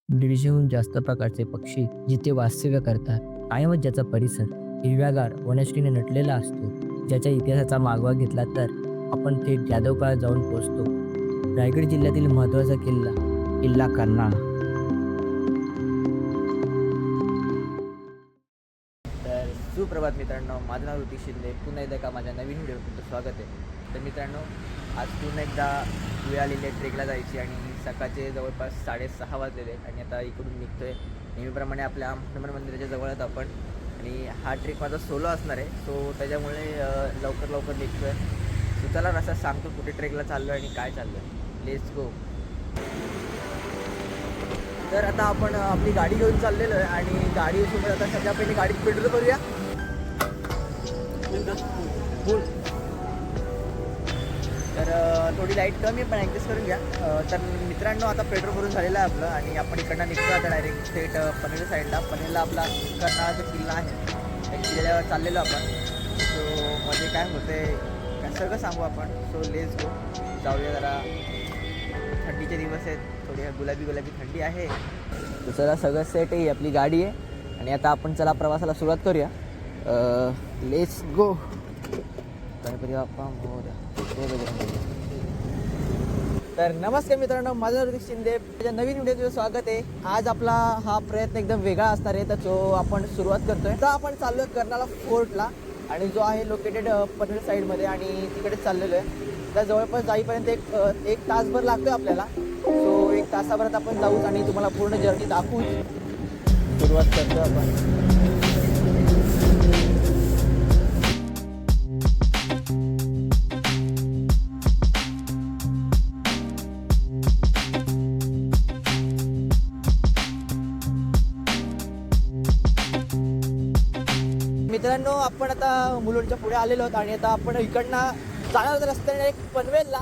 दीडशेहून जास्त प्रकारचे पक्षी जिथे वास्तव्य करतात. कायमच ज्याचा परिसर हिरव्यागार वनश्रीने नटलेला असतो. ज्याच्या इतिहासाचा मागोवा घेतला तर आपण थेट जाधव काळात जाऊन पोहोचतो. रायगड जिल्ह्यातील महत्त्वाचा किल्ला किल्ला कर्नाळा. तर सुप्रभात मित्रांनो, माझं नाव ऋतिक शिंदे. पुन्हा एकदा का माझ्या नवीन व्हिडिओ तुमचं स्वागत आहे. तर मित्रांनो, आज पुन्हा एकदा वेळ आलेली आहे ट्रेकला जायची आणि सकाळचे जवळपास 6:30 वाजलेले आहेत आणि आता इकडून निघतो आहे. नेहमीप्रमाणे आपल्या हनुमान मंदिराच्या जवळ आहेत आपण आणि हा ट्रेक माझा सोलो असणार आहे. सो त्याच्यामुळे लवकर निघतो आहे. सो चला रस्ता सांगतो कुठे ट्रेकला चाललो आहे आणि काय चाललो आहे. Let's go. तर आता आपण आपली गाडी घेऊन चाललेलो आहे आणि गाडीसोबत आता सध्या पहिले गाडीत पेट्रोल करूया. तर थोडी लाईट कमी आहे पण ॲडजस्ट करून घ्या. तर मित्रांनो, आता पेट्रोल भरून झालेलं आहे आपलं आणि आपण इकडनं निघतो आता डायरेक्ट थेट पनवेल साईडला. पनवेलला आपला कर्नाळाचा किल्ला आहे. त्या किल्ल्यावर चाललेलो आपण. सो मध्ये काय होते काय सगळं सांगू आपण. सो लेट्स गो, जाऊया. जरा थंडीचे दिवस आहेत, थोडी गुलाबी थंडी आहे. दुसरा सगळं सेट आहे, आपली गाडी आहे आणि आता आपण चला प्रवासाला सुरुवात करूया. Let's go. गणपती बाप्पा मोरया. तर नमस्कार मित्रांनो, माझं ऋतिक शिंदे. माझ्या नवीन व्हिडिओचं स्वागत आहे. आज आपला हा प्रयत्न एकदम वेगळा असणार आहे, तर तो आपण सुरुवात करतोय. तर आपण चाललो आहे कर्नाळा फोर्टला आणि जो आहे लोकेटेड पनवेल साईडमध्ये आणि तिकडेच चाललेलो आहे. तर जवळपास जाईपर्यंत एक तासभर लागतोय आपल्याला. सो 1 तासाभरात आपण जाऊच आणि तुम्हाला पूर्ण जर्नी दाखवूच. सुरुवात करतो आपण. मित्रांनो, आपण आता मुलुंडच्या पुढे आलेलो आहोत आणि आता आपण इकडनं जाणार होतो रस्त्याने एक पनवेलला.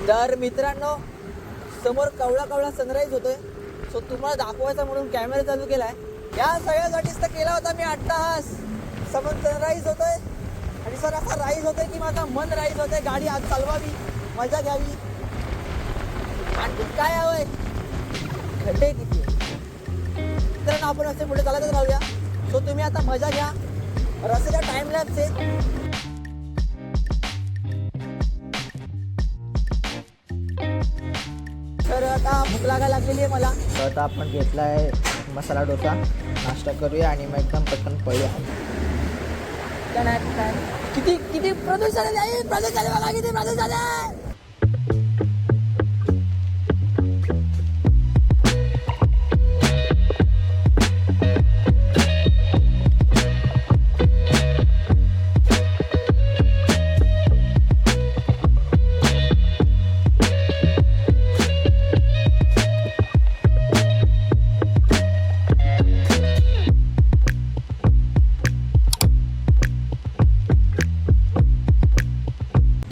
तर मित्रांनो, समोर कवळा सनराईज होतोय. सो तुम्हाला दाखवायचा म्हणून कॅमेरा चालू केलाय. या सगळ्यासाठीच तर केला होता मी 8 तास. समोर सनराईज होतोय आणि सर असा राईज होतोय की माझा मन राईज होतंय. गाडी आज चालवावी, मजा घ्यावी. आणखी काय हवंय, खड्डे किती तर आपण असे पुढे चालतच राहूया. सो तुम्ही आता मजा घ्या. रस्त्याचा टाइम लॅप्स आहे. तर आता भूक लागायला लागलेली आहे मला. तर आता आपण घेतला आहे मसाला डोसा. नाश्ता करूया आणि मग एकदम पटकन पळूया. किती प्रदूषण आहे, बघा किती प्रदूषण आहे.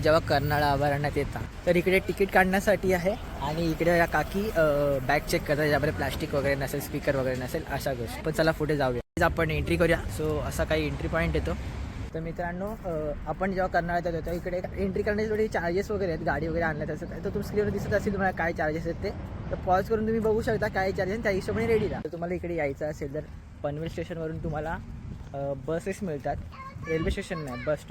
जेव्हा कर्नाळा अभयारण्यात येतात तर इकडे तिकीट काढण्यासाठी आहे आणि इकडे या काकी बॅग चेक करतात, ज्यामध्ये प्लास्टिक वगैरे नसेल, स्पीकर वगैरे नसेल, अशा गोष्टी. पण चला पुढे जाऊया. आपण एंट्री करूया. सो असा काही एंट्री पॉईंट येतो. तर मित्रांनो, आपण जेव्हा कर्नाळ्यात येतो तेव्हा इकडे एंट्री करण्याचे थोडी चार्जेस वगैरे आहेत. गाडी वगैरे आणण्यात असत तर तुम्ही स्क्रीनवर दिसत असेल तुम्हाला काय चार्जेस आहेत ते. तर पॉज करून तुम्ही बघू शकता काय चार्जेस, त्या हिशोबाने रेडी राहा. तर तुम्हाला इकडे यायचं असेल तर पनवेल स्टेशनवरून तुम्हाला बसेस मिळतात. रेल्वे स्टेशन नाही, बस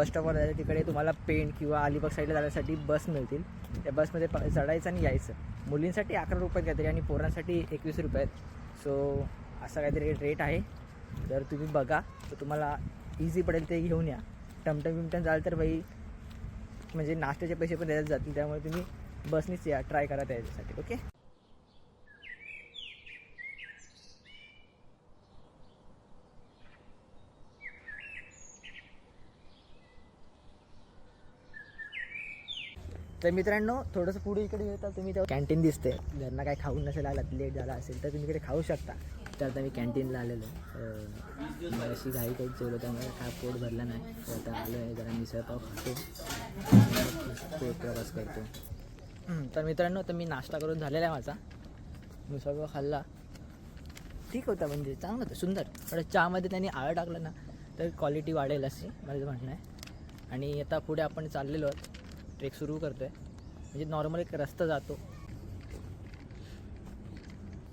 स्टॉपवर जायचं. तिकडे तुम्हाला पेण किंवा अलिबाग साईडला जाण्यासाठी बस मिळतील. त्या बसमध्ये चढायचं आणि यायचं. मुलींसाठी 11 रुपये काहीतरी आणि पोरांसाठी 21 रुपये आहेत. सो असा काहीतरी रेट आहे. जर तुम्ही बघा तर तुम्हाला इझी पडेल ते घेऊन या. टमटम जाल तर बाई म्हणजे नाश्त्याचे पैसे पण द्यायला जातील, त्यामुळे तुम्ही बसनीच या, ट्राय करा त्याच्यासाठी. ओके. तर मित्रांनो, थोडंसं पुढे इकडे येतात तुम्ही, तेव्हा कॅन्टीन दिसते. घरनं काय खाऊन नसेल आला, लेट झाला असेल तर तुम्ही इकडे खाऊ शकता. तर आता मी कॅन्टीनला आलेलो आहे. अशी घाई काही जेवलं त्यामुळे काय पोट भरलं नाही. तर आता आलो आहे, जरा मिसळपाव खातो, प्रवास करतो. तर मित्रांनो, तर मी नाश्ता करून झालेला आहे माझा. मिसळपाव खाल्ला, ठीक होता, म्हणजे चांगलं होतं, सुंदर. पण चहामध्ये त्यांनी आळं टाकलं ना तर क्वालिटी वाढेल असे माझं म्हणणं आहे. आणि आता पुढे आपण चाललेलो आहोत, ट्रेक सुरू करतो आहे. म्हणजे नॉर्मल एक रस्ता जातो.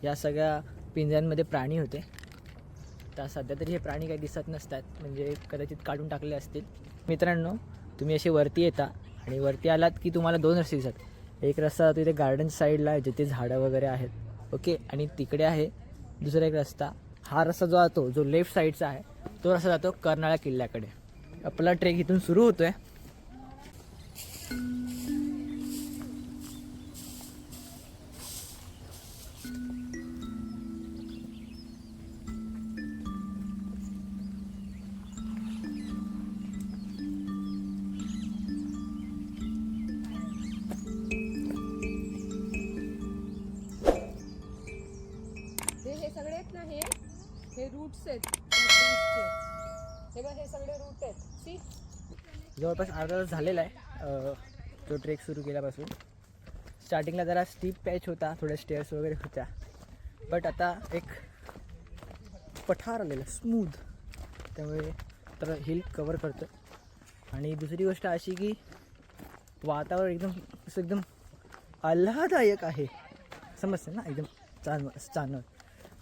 या सगळ्या पिंजऱ्यांमध्ये प्राणी होते. तर सध्या तरी हे प्राणी काही दिसत नसतात, म्हणजे कदाचित काढून टाकले असतील. मित्रांनो, तुम्ही असे वरती येता आणि वरती आलात की तुम्हाला 2 रस्ते दिसतात. एक रस्ता जातो इथे गार्डन साईडला जिथे झाडं वगैरे आहेत, ओके. आणि तिकडे आहे दुसरा एक रस्ता. हा रस्ता जो जातो, जो लेफ्ट साईडचा आहे, तो रस्ता जातो कर्नाळा किल्ल्याकडे. आपला ट्रेक इथून सुरू होतो आहे. हे सगळे आहेत ना, हे रूट्स आहेत ट्रीजचे. हे बघ, हे सगळे रूट आहेत. सी, जवळपास अर्धा तास झालेला आहे तो ट्रेक सुरू केल्यापासून. स्टार्टिंगला जरा स्टीप पॅच होता, थोड्या स्टेअर्स वगैरे होत्या, बट आता एक पठार आलेला स्मूथ, त्यामुळे तर हिल कवर करतो. आणि दुसरी गोष्ट अशी की वातावरण एकदम आल्हाददायक आहे, समजते ना, एकदम चांगलं.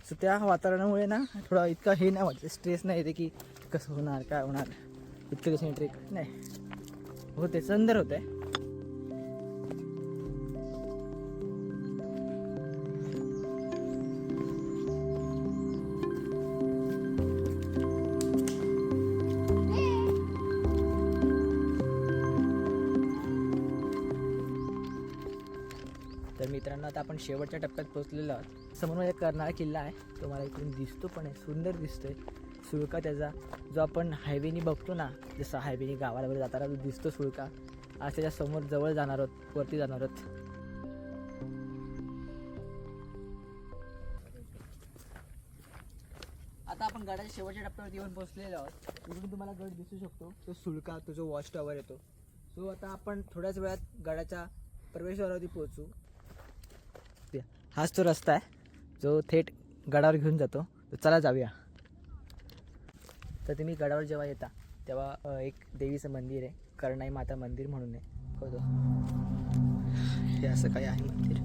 सो त्या वातावरणामुळे ना थोडा इतका हे नाही वाटतं, स्ट्रेस नाही येते की कसं होणार, काय होणार, इतकं कसं ट्रेक नाही होते, सुंदर होत आहे. तर मित्रांनो, आता आपण शेवटच्या टप्प्यात पोहोचलेलो आहोत. समोर माझ्या कर्नाळा किल्ला आहे, तो मला इकडून दिसतो पण आहे, सुंदर दिसतोय. सुळका त्याचा जो आपण हायवेनी बघतो ना, जसं हायवेनी गावाला वगैरे जाताना जो दिसतो सुळका, आज त्याच्या समोर जवळ जाणार आहोत, वरती जाणार आहोत. आता आपण गडाच्या शेवटच्या टप्प्यावर येऊन पोहोचलेलो आहोत. इकडून तुम्हाला गड दिसू शकतो, तो सुळका, तो जो वॉच टॉवर येतो. सो आता आपण थोड्याच वेळात गडाच्या प्रवेशद्वारावरती पोहोचू. हाच तो रस्ता आहे जो थेट गडावर घेऊन जातो. तर चला जाऊया. तर तुम्ही गडावर जेव्हा येता तेव्हा एक देवीचं मंदिर आहे, कर्णाई माता मंदिर म्हणून आहे. हो, हे असं काय आहे मंदिर.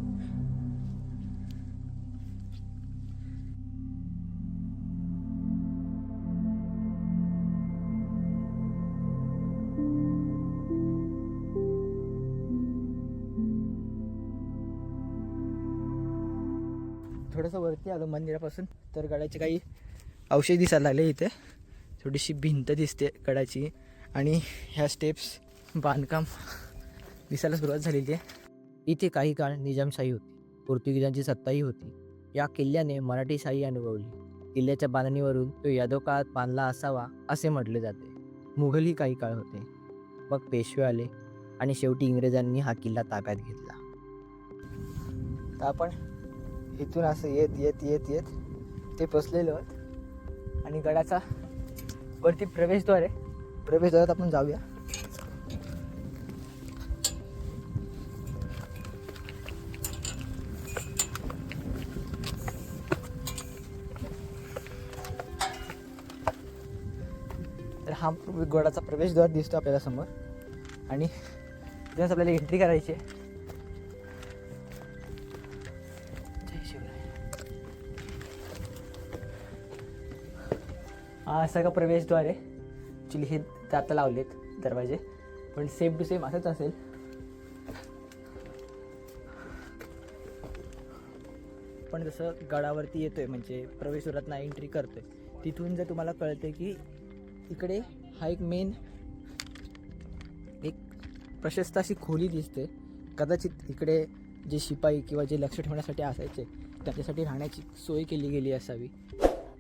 थोडंसं वरती आलो मंदिरापासून, तर गडाचे काही अवशेष दिसायला लागले. इथे थोडीशी भिंत दिसते गडाची, आणि ह्या स्टेप्स बांधकाम दिसायला सुरुवात झालेली आहे. इथे काही काळ निजामशाही होती, पोर्तुगीजांची सत्ताही होती. या किल्ल्याने मराठी शाही अनुभवली. किल्ल्याच्या बांधणीवरून तो यादव काळात बांधला असावा असे म्हटले जाते. मुघलही काही काळ होते, मग पेशवे आले आणि शेवटी इंग्रजांनी हा किल्ला ताब्यात घेतला. तर आपण इथून असं येत येत येत येत ते पोचलेलो आहोत आणि गडाचा वरती प्रवेशद्वार आहे. प्रवेशद्वारात आपण जाऊया. तर हा गडाचा प्रवेशद्वार दिसतो आपल्याला समोर, आणि तिथूनच आपल्याला एंट्री करायची आहे. हा सगळं प्रवेशद्वार आहे. ॲक्च्युली हे जाता लावलेत दरवाजे, पण सेम टू सेम असंच असेल. पण जसं गडावरती येतोय, म्हणजे प्रवेशद्वारातनं एंट्री करतोय, तिथून जर तुम्हाला कळते की इकडे हा एक मेन एक प्रशस्त अशी खोली दिसते. कदाचित इकडे जे शिपाई किंवा जे लक्ष ठेवण्यासाठी असायचे त्याच्यासाठी राहण्याची सोय केली गेली असावी.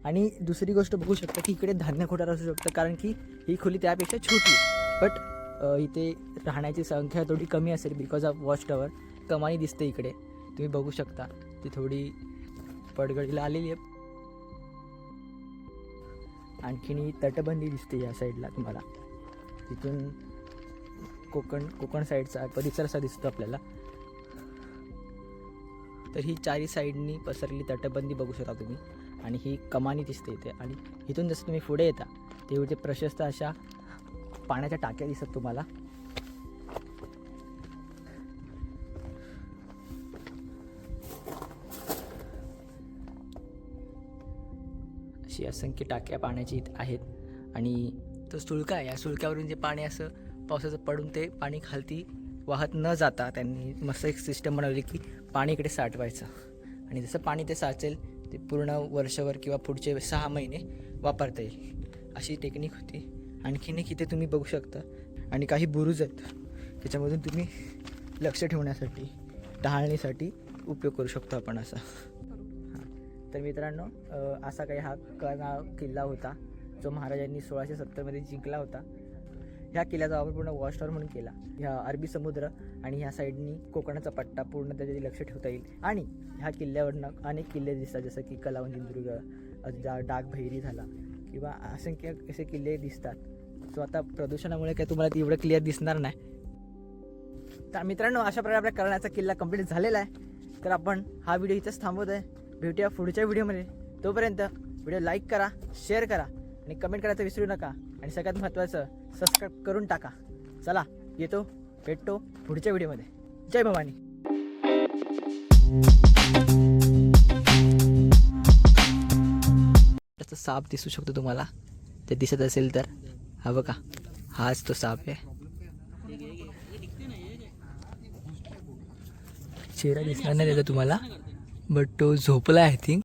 आणि दुसरी गोष्ट बघू शकता की इकडे धान्य कोठार असू शकतं, कारण की ही खोली त्यापेक्षा छोटी, बट इथे राहण्याची संख्या थोडी कमी असेल बिकॉज ऑफ वॉच टॉवर. कमानी दिसते इकडे, तुम्ही बघू शकता, ती थोडी पडगडीला आलेली आहे. आणखीन ही तटबंदी दिसते या साईडला तुम्हाला, तिथून कोकण साईडचा परिसर असा दिसतो आपल्याला. तर ही चारी साईडनी पसरलेली तटबंदी बघू शकता तुम्ही, आणि ही कमानी दिसते इथे. आणि इथून जसं तुम्ही पुढे येता तेवढे प्रशस्त अशा पाण्याच्या टाक्या दिसत तुम्हाला. अशी असंख्य टाक्या पाण्याची इथे आहेत. आणि तो सुळका आहे, या सुळक्यावरून जे पाणी असं पावसाचं पडून ते पाणी खालती वाहत न जाता त्यांनी मस्त एक सिस्टम बनवली की पाणी इकडे साठवायचं. आणि जसं पाणी ते साचेल ते पूर्ण वर्षभर किंवा पुढचे 6 महिने वापरता येईल अशी टेक्निक होती. आणखीन एक इथे तुम्ही बघू शकता. आणि काही बुरुज आहेत त्याच्यामधून तुम्ही लक्ष ठेवण्यासाठी, टहाळणीसाठी उपयोग करू शकतो आपण असा. तर मित्रांनो, असा काही हा किल्ला होता जो महाराजांनी 1670मध्ये जिंकला होता. ह्या किल्ल्याचा वापर पूर्ण वॉच टॉवर म्हणून केला. ह्या अरबी समुद्र आणि ह्या साईडनी कोकणाचा पट्टा पूर्ण त्याच्यात लक्ष ठेवता येईल. आणि ह्या किल्ल्यावरनं अनेक किल्ले दिसतात, जसं की कलावंत सिंधुदुर्ग, डागभैरी झाला किंवा असंख्य असे किल्ले दिसतात. सो आता प्रदूषणामुळे काय तुम्हाला एवढं क्लिअर दिसणार नाही. तर मित्रांनो, अशा प्रकारे आपल्या करण्याचा किल्ला कंप्लीट झालेला आहे. तर आपण हा व्हिडिओ इथंच थांबवत आहे. भेटूया पुढच्या व्हिडिओमध्ये. तोपर्यंत व्हिडिओ लाईक करा, शेअर करा आणि कमेंट करायचं विसरू नका. आणि सगळ्यात महत्त्वाचं सबस्क्राईब करून टाका. चला येतो, भेटतो पुढच्या व्हिडिओमध्ये. जय भवानी. त्याचा साप दिसू शकतो तुम्हाला, ते दिसत असेल तर. हा बघा, हाच तो साप आहे. चेहरा दिसणार नाही त्याचा तुम्हाला, बट तो झोपला आय थिंक.